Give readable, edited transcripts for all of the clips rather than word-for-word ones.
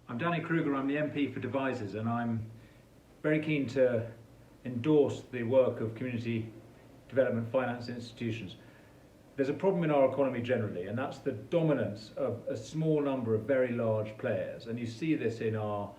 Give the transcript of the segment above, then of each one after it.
I'm Danny Kruger, I'm the MP for Devizes, and I'm very keen to endorse the work of community development finance institutions. There's a problem in our economy generally, and that's the dominance of a small number of very large players. And you see this in our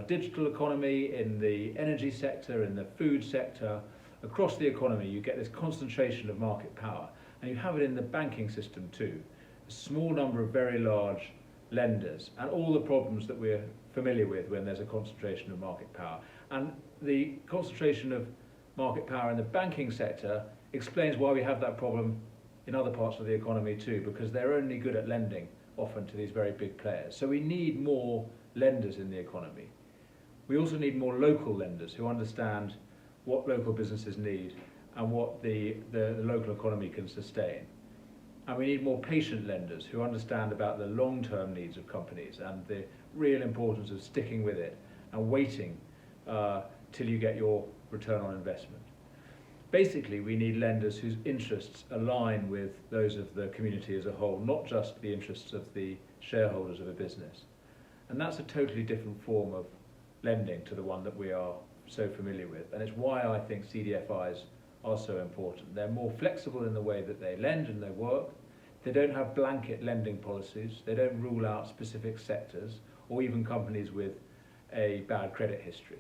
digital economy, in the energy sector, in the food sector. Across the economy, you get this concentration of market power, and you have it in the banking system too. A small number of very large lenders and all the problems that we're familiar with when there's a concentration of market power. And the concentration of market power in the banking sector explains why we have that problem in other parts of the economy too, because they're only good at lending often to these very big players. So we need more lenders in the economy. We also need more local lenders who understand what local businesses need and what the local economy can sustain. And we need more patient lenders who understand about the long-term needs of companies and the real importance of sticking with it and waiting till you get your return on investment. Basically, we need lenders whose interests align with those of the community as a whole, not just the interests of the shareholders of a business. And that's a totally different form of lending to the one that we are so familiar with. And it's why I think CDFIs are so important. They're more flexible in the way that they lend and they work. They don't have blanket lending policies. They don't rule out specific sectors or even companies with a bad credit history.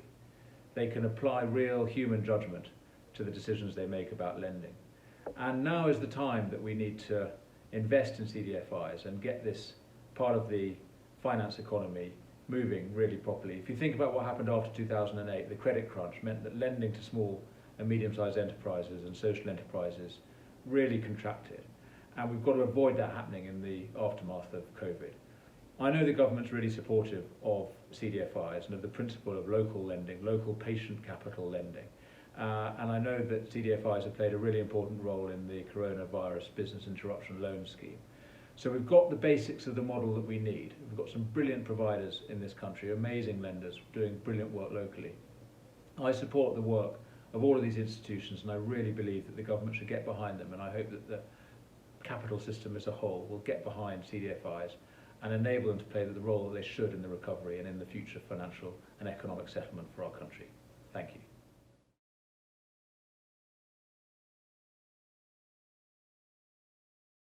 They can apply real human judgment to the decisions they make about lending. And now is the time that we need to invest in CDFIs and get this part of the finance economy moving really properly. If you think about what happened after 2008, the credit crunch meant that lending to small and medium-sized enterprises and social enterprises really contracted. And we've got to avoid that happening in the aftermath of COVID. I know the government's really supportive of CDFIs and of the principle of local lending, local patient capital lending. And I know that CDFIs have played a really important role in the coronavirus business interruption loan scheme. So we've got the basics of the model that we need. We've got some brilliant providers in this country, amazing lenders doing brilliant work locally. I support the work of all of these institutions, and I really believe that the government should get behind them, and I hope that the capital system as a whole will get behind CDFIs and enable them to play the role that they should in the recovery and in the future financial and economic settlement for our country. Thank you.